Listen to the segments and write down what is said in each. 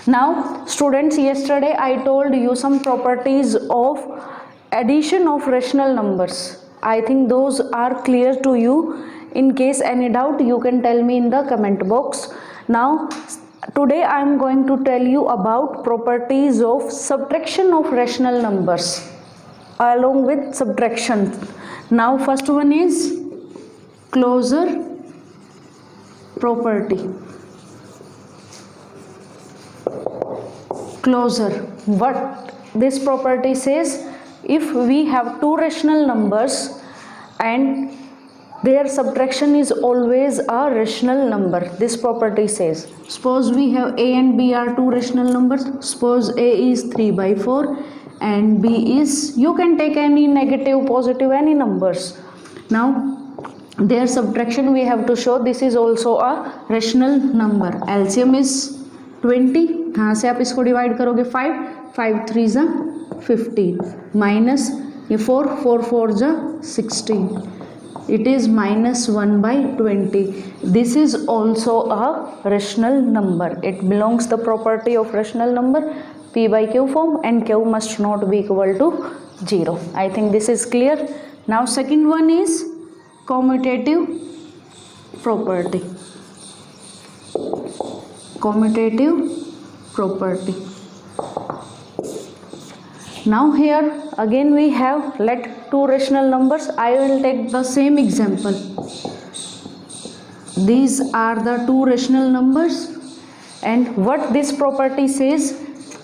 Now students, yesterday I told you some properties of addition of rational numbers. I think those are clear to you. In case any doubt, you can tell me in the comment box. Now today I am going to tell you about properties of subtraction of rational numbers along with subtraction. Now first one is closure property. Closure. What this property says, if we have two rational numbers and their subtraction is always a rational number, this property says, suppose we have a and b are two rational numbers. Suppose a is 3/4 and b is, you can take any negative, positive, any numbers. Now their subtraction we have to show this is also a rational number. LCM is 20. यहाँ से आप इसको divide करोगे 5 5 3 जा 15 minus ये 4 4 4 जा 16. It is -1/20. This is also a rational number. It belongs the property of rational number, p by q form, and q must not be equal to 0. I think this is clear. Now second one is commutative property. Commutative property. Now here again we have let two rational numbers. I will take the same example. These are the two rational numbers, and what this property says,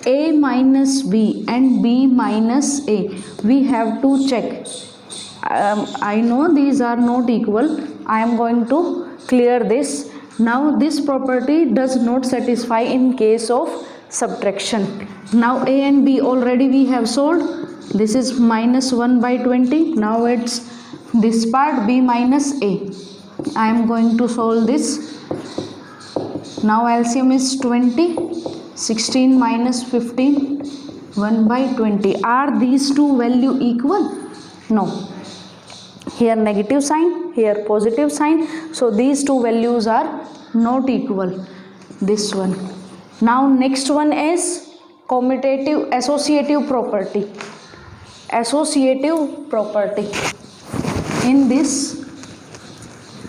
a minus b and b minus a, we have to check. I know these are not equal. I am going to clear this. Now this property does not satisfy in case of subtraction. Now a and b already we have solved. This is -1/20. Now it's this part b minus a. I am going to solve this. Now LCM is 20. 16 minus 15, 1/20. Are these two value equal? No. Here negative sign, here positive sign, so these two values are not equal. This one. Now next one is commutative associative property. Associative property. In this,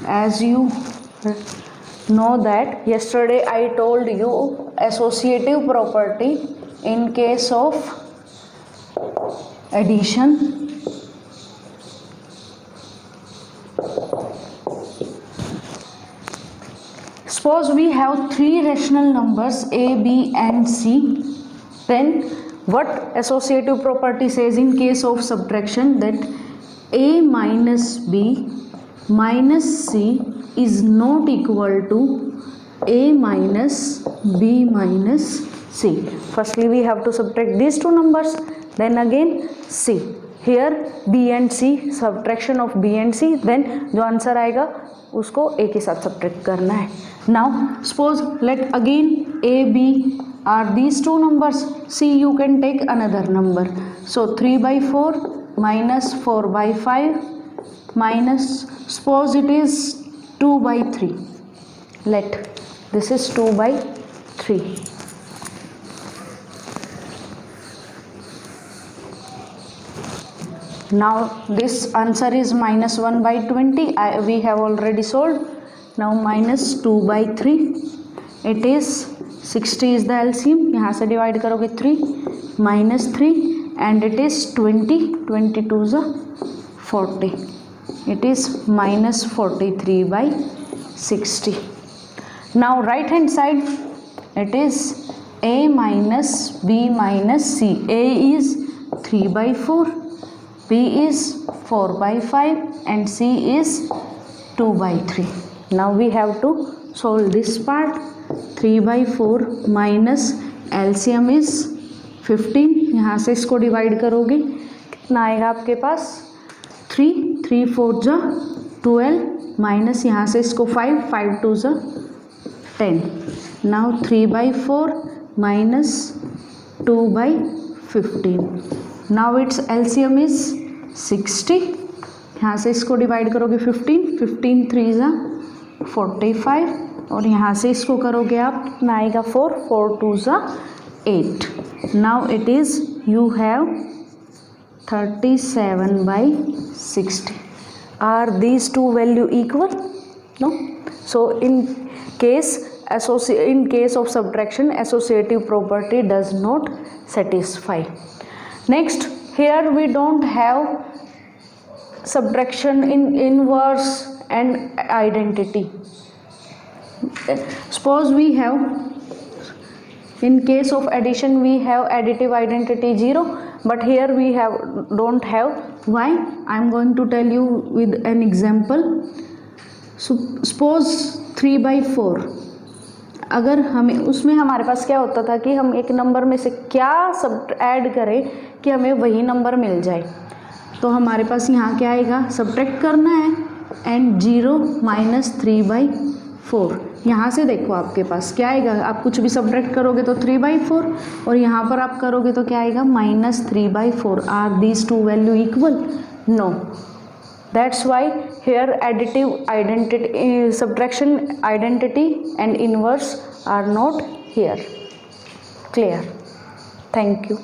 as you know that yesterday I told you associative property in case of addition. Suppose we have three rational numbers a, b and c. Then what associative property says in case of subtraction, that a minus b minus c is not equal to a minus b minus c. Firstly we have to subtract these two numbers, then again c. Here b and c, subtraction of b and c, then जो answer आएगा उसको a के साथ subtract करना है. Now suppose let again a, b are these two numbers. C you can take another number. So 3/4 minus 4/5 minus, suppose it is 2/3. Let this is 2/3. Now this answer is -1/20. We have already solved. Now -2/3. It is 60 is the LCM. यहाँ से divide करोगे 3 -3 and it is 20. 22 is 40. It is -43/60. Now right hand side it is a minus b minus c. A is 3/4, b is 4/5 and c is 2/3. Now we have to solve this part. 3/4 minus LCM is 15. यहाँ से इसको divide करोगे कितना आएगा आपके पास 3 3 4 जा 12 minus यहाँ से इसको 5 5 2 जा 10. Now 3/4 minus 2/15. Now its LCM is 60. यहाँ से इसको डिवाइड करोगे 15 15 3 जा 45 और यहाँ से इसको करोगे आप, कितना आएगा 4, 4 2 ज़ा 8. Now it is you have 37/60. Are these two value equal? No. So in case of subtraction, associative property does not satisfy. Next, here we don't have subtraction in inverse and identity. Suppose we have, in case of addition we have additive identity 0, but here we don't have. Why? I am going to tell you with an example. Suppose 3/4, अगर हमें उसमें हमारे पास क्या होता था कि हम एक नंबर में से क्या सब ऐड करें कि हमें वही नंबर मिल जाए. तो हमारे पास यहाँ क्या आएगा, सब्ट्रैक्ट करना है एंड 0 - 3/4. यहाँ से देखो आपके पास क्या आएगा, आप कुछ भी सब्ट्रैक्ट करोगे तो 3/4 और यहाँ पर आप करोगे तो क्या आएगा -3/4. Are these two value equal? No. That's why here additive identity, subtraction identity and inverse are not here. Clear? Thank you.